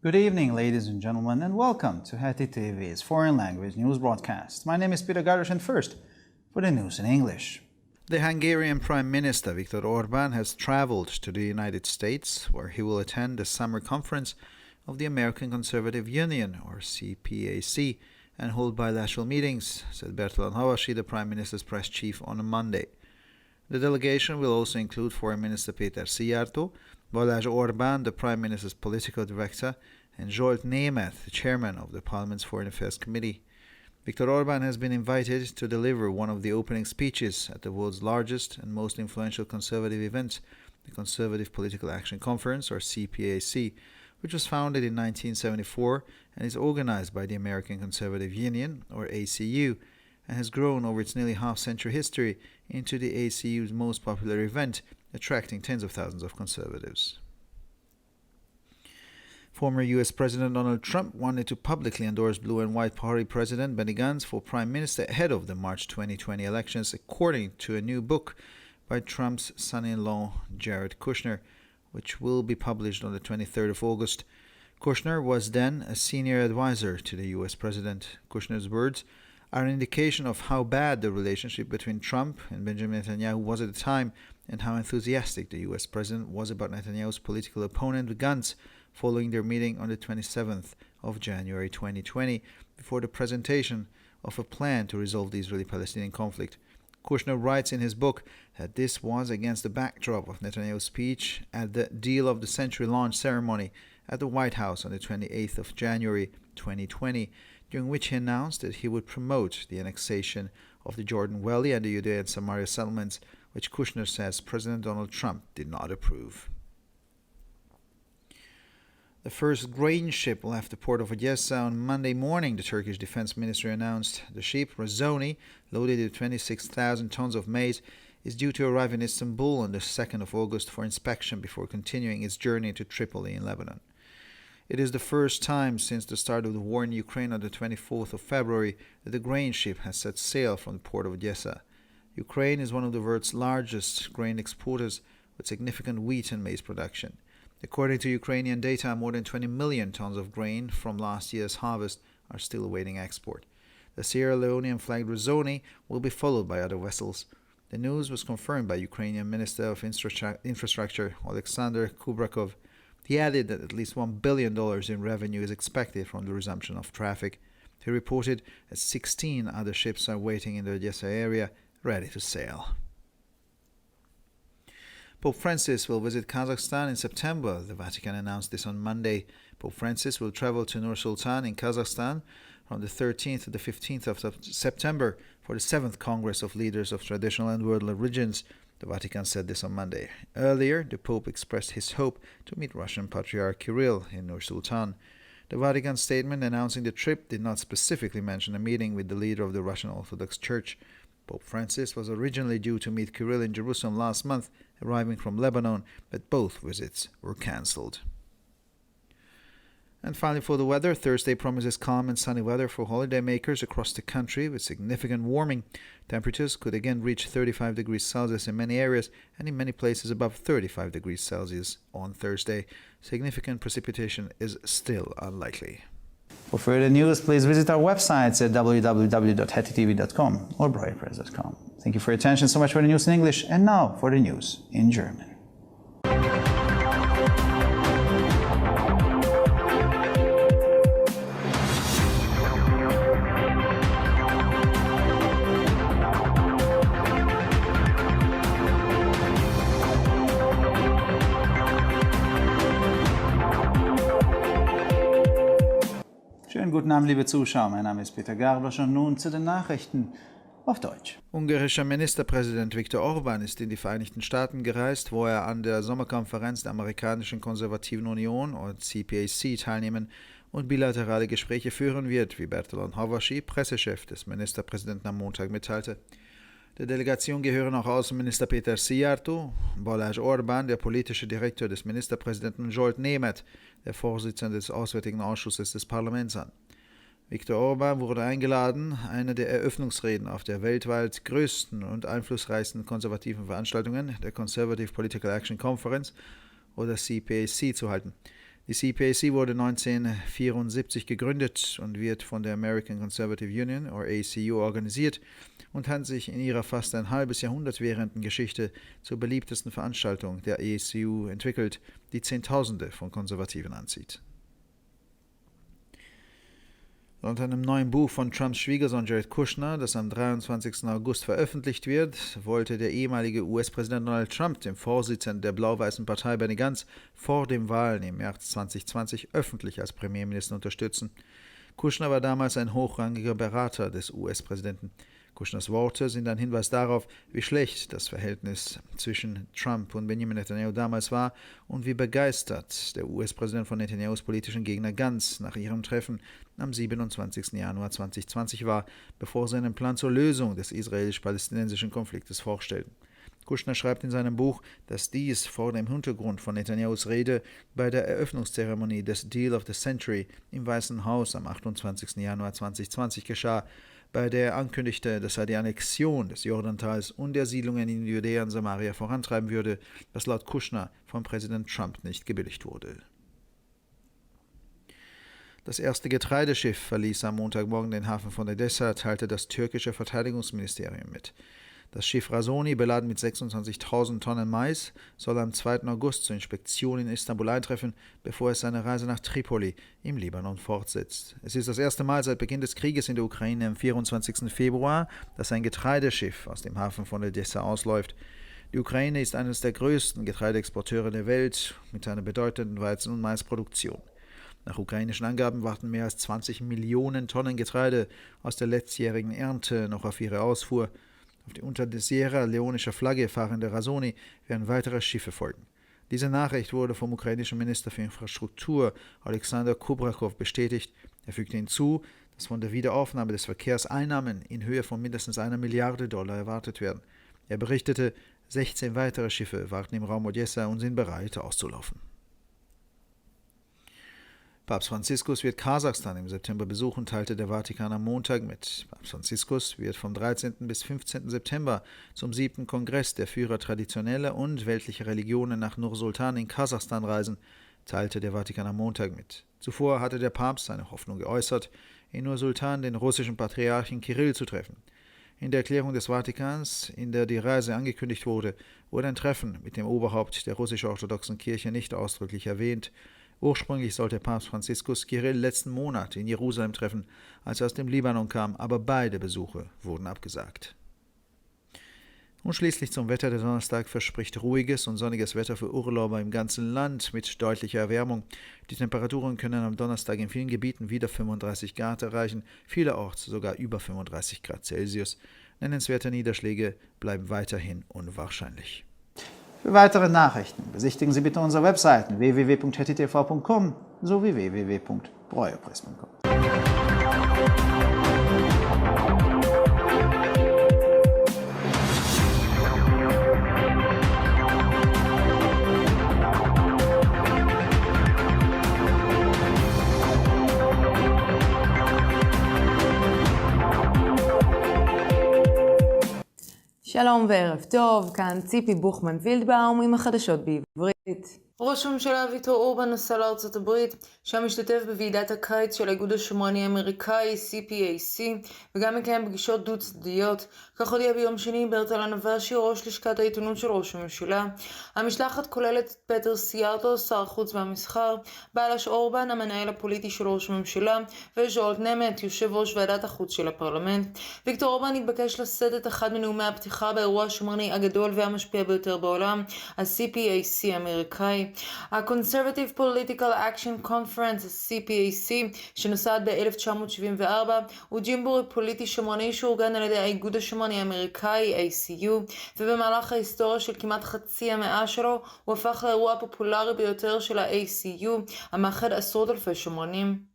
Good evening, ladies and gentlemen, and welcome to Heti TV's foreign language news broadcast. My name is Peter Gardos, and first, for the news in English. The Hungarian Prime Minister Viktor Orbán has traveled to the United States, where he will attend the summer conference of the American Conservative Union, or CPAC, and hold bilateral meetings, said Bertalan Havasi, the Prime Minister's press chief, on a Monday. The delegation will also include Foreign Minister Péter Szijjártó, Balázs Orbán, the Prime Minister's political director, and Zsolt Németh, the chairman of the Parliament's Foreign Affairs Committee. Viktor Orbán has been invited to deliver one of the opening speeches at the world's largest and most influential conservative event, the Conservative Political Action Conference, or CPAC, which was founded in 1974 and is organized by the American Conservative Union, or ACU, and has grown over its nearly half-century history into the ACU's most popular event, attracting tens of thousands of conservatives. Former U.S. President Donald Trump wanted to publicly endorse Blue and White Party President Benny Gantz for Prime Minister ahead of the March 2020 elections, according to a new book by Trump's son-in-law Jared Kushner, which will be published on the 23rd of August. Kushner was then a senior advisor to the U.S. President. Kushner's words are an indication of how bad the relationship between Trump and Benjamin Netanyahu was at the time, and how enthusiastic the U.S. President was about Netanyahu's political opponent Gantz following their meeting on the 27th of January 2020, before the presentation of a plan to resolve the Israeli-Palestinian conflict. Kushner writes in his book that this was against the backdrop of Netanyahu's speech at the Deal of the Century launch ceremony at the White House on the 28th of January 2020, during which he announced that he would promote the annexation of the Jordan Valley and the Judea and Samaria settlements, which Kushner says President Donald Trump did not approve. The first grain ship left the port of Odessa on Monday morning, the Turkish Defense Ministry announced. The ship, Razoni, loaded with 26,000 tons of maize, is due to arrive in Istanbul on the 2nd of August for inspection before continuing its journey to Tripoli in Lebanon. It is the first time since the start of the war in Ukraine on the 24th of February that the grain ship has set sail from the port of Odessa. Ukraine is one of the world's largest grain exporters, with significant wheat and maize production. According to Ukrainian data, more than 20 million tons of grain from last year's harvest are still awaiting export. The Sierra Leonean-flagged Razoni will be followed by other vessels. The news was confirmed by Ukrainian Minister of Infrastructure Alexander Kubrakov. He added that at least $1 billion in revenue is expected from the resumption of traffic. He reported that 16 other ships are waiting in the Odessa area, ready to sail. Pope Francis will visit Kazakhstan in September. The Vatican announced this on Monday. Pope Francis will travel to Nur-Sultan in Kazakhstan from the 13th to the 15th of September for the 7th Congress of Leaders of Traditional and World Religions. The Vatican said this on Monday. Earlier, the Pope expressed his hope to meet Russian Patriarch Kirill in Nur-Sultan. The Vatican statement announcing the trip did not specifically mention a meeting with the leader of the Russian Orthodox Church. Pope Francis was originally due to meet Kirill in Jerusalem last month, arriving from Lebanon, but both visits were cancelled. And finally, for the weather, Thursday promises calm and sunny weather for holidaymakers across the country with significant warming. Temperatures could again reach 35 degrees Celsius in many areas and in many places above 35 degrees Celsius on Thursday. Significant precipitation is still unlikely. For further news, please visit our websites at www.hetitv.com or briarpress.com. Thank you for your attention. So much for the news in English, and now for the news in German. Schönen guten Abend, liebe Zuschauer. Mein Name ist Peter Gardos und nun zu den Nachrichten auf Deutsch. Ungarischer Ministerpräsident Viktor Orbán ist in die Vereinigten Staaten gereist, wo er an der Sommerkonferenz der Amerikanischen Konservativen Union oder CPAC teilnehmen und bilaterale Gespräche führen wird, wie Bertalan Havasi, Pressechef des Ministerpräsidenten, am Montag mitteilte. Der Delegation gehören auch Außenminister Péter Szijjártó, Balázs Orbán, der politische Direktor des Ministerpräsidenten, und Zsolt Németh, der Vorsitzende des Auswärtigen Ausschusses des Parlaments, an. Viktor Orbán wurde eingeladen, eine der Eröffnungsreden auf der weltweit größten und einflussreichsten konservativen Veranstaltungen, der Conservative Political Action Conference oder CPAC, zu halten. Die CPAC wurde 1974 gegründet und wird von der American Conservative Union, oder ACU, organisiert und hat sich in ihrer fast ein halbes Jahrhundert währenden Geschichte zur beliebtesten Veranstaltung der ACU entwickelt, die Zehntausende von Konservativen anzieht. Laut einem neuen Buch von Trumps Schwiegersohn Jared Kushner, das am 23. August veröffentlicht wird, wollte der ehemalige US-Präsident Donald Trump dem Vorsitzenden der blau-weißen Partei Benny Gantz vor den Wahlen im März 2020 öffentlich als Premierminister unterstützen. Kushner war damals ein hochrangiger Berater des US-Präsidenten. Kushners Worte sind ein Hinweis darauf, wie schlecht das Verhältnis zwischen Trump und Benjamin Netanyahu damals war und wie begeistert der US-Präsident von Netanyahus politischen Gegner Gantz nach ihrem Treffen am 27. Januar 2020 war, bevor sie einen Plan zur Lösung des israelisch-palästinensischen Konfliktes vorstellten. Kushner schreibt in seinem Buch, dass dies vor dem Hintergrund von Netanyahus Rede bei der Eröffnungszeremonie des Deal of the Century im Weißen Haus am 28. Januar 2020 geschah, bei der er ankündigte, dass er die Annexion des Jordantals und der Siedlungen in Judäa und Samaria vorantreiben würde, was laut Kushner von Präsident Trump nicht gebilligt wurde. Das erste Getreideschiff verließ am Montagmorgen den Hafen von Odessa, teilte das türkische Verteidigungsministerium mit. Das Schiff Razoni, beladen mit 26.000 Tonnen Mais, soll am 2. August zur Inspektion in Istanbul eintreffen, bevor es seine Reise nach Tripoli im Libanon fortsetzt. Es ist das erste Mal seit Beginn des Krieges in der Ukraine am 24. Februar, dass ein Getreideschiff aus dem Hafen von Odessa ausläuft. Die Ukraine ist eines der größten Getreideexporteure der Welt mit einer bedeutenden Weizen- und Maisproduktion. Nach ukrainischen Angaben warten mehr als 20 Millionen Tonnen Getreide aus der letztjährigen Ernte noch auf ihre Ausfuhr. Auf die unter der Sierra leonischer Flagge fahrende Razoni werden weitere Schiffe folgen. Diese Nachricht wurde vom ukrainischen Minister für Infrastruktur Alexander Kubrakov bestätigt. Er fügte hinzu, dass von der Wiederaufnahme des Verkehrs Einnahmen in Höhe von mindestens $1 Milliarde erwartet werden. Er berichtete, 16 weitere Schiffe warten im Raum Odessa und sind bereit, auszulaufen. Papst Franziskus wird Kasachstan im September besuchen, teilte der Vatikan am Montag mit. Papst Franziskus wird vom 13. bis 15. September zum 7. Kongress der Führer traditioneller und weltlicher Religionen nach Nur-Sultan in Kasachstan reisen, teilte der Vatikan am Montag mit. Zuvor hatte der Papst seine Hoffnung geäußert, in Nur-Sultan den russischen Patriarchen Kirill zu treffen. In der Erklärung des Vatikans, in der die Reise angekündigt wurde, wurde ein Treffen mit dem Oberhaupt der russisch-orthodoxen Kirche nicht ausdrücklich erwähnt. Ursprünglich sollte Papst Franziskus Kirill letzten Monat in Jerusalem treffen, als er aus dem Libanon kam, aber beide Besuche wurden abgesagt. Und schließlich zum Wetter. Der Donnerstag verspricht ruhiges und sonniges Wetter für Urlauber im ganzen Land mit deutlicher Erwärmung. Die Temperaturen können am Donnerstag in vielen Gebieten wieder 35 Grad erreichen, vielerorts sogar über 35 Grad Celsius. Nennenswerte Niederschläge bleiben weiterhin unwahrscheinlich. Für weitere Nachrichten besichtigen Sie bitte unsere Webseiten www.hettitv.com sowie www.breuerpress.com. שלום וערב טוב, כאן ציפי בוכמן וילדבאום עם החדשות בעברית. ראש הממשלה ויקטור אורבן נסע לארצות הברית, שם משתתף בוועידת הקיץ של האיגוד השומרני האמריקאי CPAC, וגם מקיים פגישות דו-צדדיות. כך הודיע ביום שני ברטל הנבשי, ראש לשכת העיתונות של ראש הממשלה. המשלחת כוללת את פטר סיארטו, שר החוץ והמסחר, בלש אורבן, המנהל הפוליטי של ראש הממשלה, וז'ולט נמט, יושב ראש ועדת החוץ של הפרלמנט. ויקטור אורבן התבקש לשאת את אחד מנאומי הפתיחה באירוע השומרני הגדול והמשפיע ביותר בעולם, ה-CPAC האמריקאי. ה-Conservative Political Action Conference, CPAC, שנוסד ב-1974, הוא ג'ימבורי פוליטי שמרני שאורגן על ידי האיגוד השומרני האמריקאי, ACU, ובמהלך ההיסטוריה של כמעט חצי המאה שלו, הוא הפך לאירוע הפופולרי ביותר של ה-ACU, המאחד עשרות אלפי שמרנים.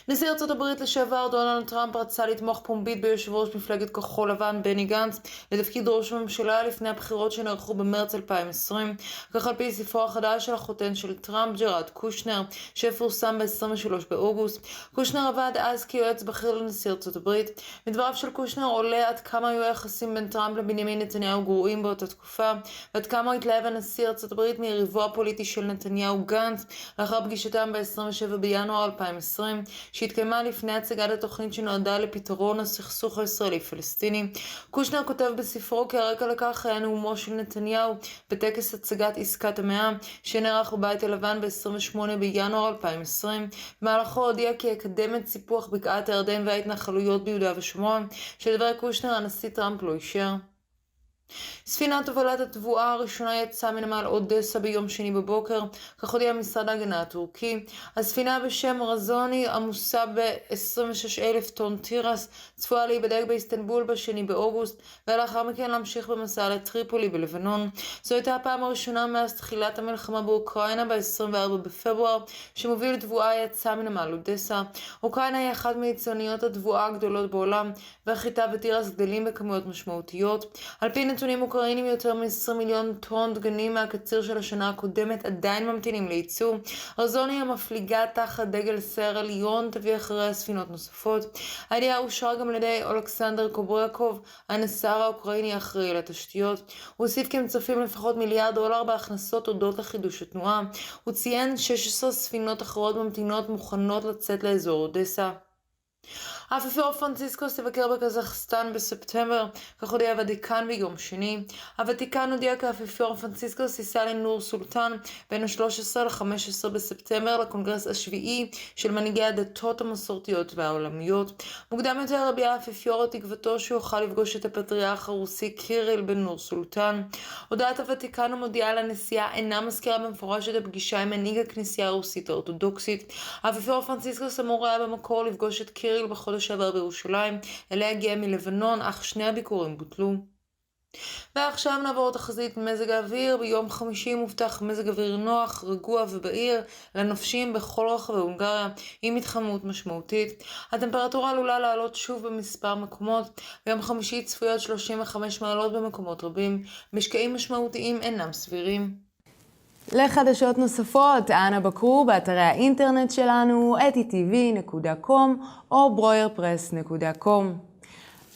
נשיא ארצות הברית לשעבר דונלד טראמפ רצה לתמוך פומבית ביושב ראש מפלגת כחול לבן בני גנץ לתפקיד ראש הממשלה לפני הבחירות שנערכו במרץ 2020, כך על פי ספרו החדש של החותן של טראמפ, ג'רד קושנר, שפורסם ב-23 באוגוסט. קושנר עבד אז כיועץ בכיר לנשיא ארצות הברית. מדבריו של קושנר עולה עד כמה היו היחסים בין טראמפ לבנימין נתניהו גרועים באותה תקופה, ועד כמה התלהב הנשיא ארצות הברית מיריבו הפוליטי של נתניהו גנץ לאחר פגישתם ב-27 בינואר 2020, שהתקיימה לפני הצגת התוכנית שנועדה לפתרון הסכסוך הישראלי-פלסטיני. קושנר כותב בספרו כי הרקע לכך היה נאומו של נתניהו בטקס הצגת עסקת המאה שנערך בבית הלבן ב-28 בינואר 2020. במהלכו הודיע כי יקדם את סיפוח בקעת הירדן וההתנחלויות ביהודה ושומרון, שלדברי קושנר הנשיא טראמפ לא אישר. ספינת הובלת התבואה הראשונה יצאה מנמל אודסה ביום שני בבוקר, כך הודיע משרד ההגנה הטורקי. הספינה בשם רזוני, עמוסה ב-26,000 טון תירס, צפויה להיבדק באיסטנבול ב-2 באוגוסט, ולאחר מכן להמשיך במסע לטריפולי בלבנון. זו הייתה הפעם הראשונה מאז תחילת המלחמה באוקראינה ב-24 בפברואר, שמוביל תבואה יצא מנמל אודסה. אוקראינה היא אחת מיצואניות התבואה הגדולות בעולם, והחיטה ותירס גדלים בכמויות משמעותיות. על פי נתונים אוקראינים, יותר מ-20 מיליון טון דגנים מהקציר של השנה הקודמת עדיין ממתינים לייצוא. רזוני המפליגה תחת דגל סיירה ליון תביא אחריה ספינות נוספות. הידיעה אושרה גם על ידי אולכסנדר קובריאקוב, הנסר האוקראיני האחראי לתשתיות. הוא הוסיף כי הם צופים לפחות $1 מיליארד בהכנסות הודות לחידוש התנועה. הוא ציין 16 ספינות אחרות ממתינות מוכנות לצאת לאזור אודסה. האפיפיור פרנציסקוס יבקר בקזחסטן בספטמבר, כך הודיע הוותיקן ביום שני. הוותיקן הודיע כי האפיפיור פרנציסקוס ייסע לנור סולטן בין ה-13 ל-15 בספטמבר לקונגרס השביעי של מנהיגי הדתות המסורתיות והעולמיות. מוקדם יותר הביע האפיפיור את תקוותו שיוכל לפגוש את הפטריארך הרוסי קיריל בנור סולטן. הודעת הוותיקן המודיעה לנשיאה אינה מזכירה במפורש את הפגישה עם מנהיג הכנסייה הרוסית האורתודוקסית. האפיפיור פרנציסקוס אמור היה במקור לפגוש את קיריל בחודש שעבר בירושלים, אליה הגיע מלבנון, אך שני הביקורים בוטלו. ועכשיו נעבור תחזית מזג האוויר. ביום חמישי מובטח מזג אוויר נוח, רגוע ובהיר לנופשים בכל רחבי הונגריה, עם התחממות משמעותית. הטמפרטורה עלולה לעלות שוב במספר מקומות. ביום חמישי צפויות 35 מעלות במקומות רבים. משקעים משמעותיים אינם סבירים. לחדשות נוספות, אנא בקרו באתרי האינטרנט שלנו, etitv.com או broyerpress.com.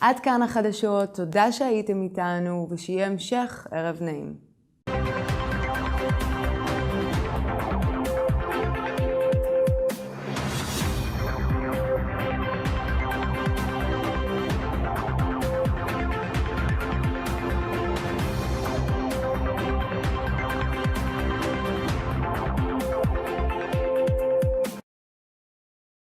עד כאן החדשות, תודה שהייתם איתנו ושיהיה המשך ערב נעים.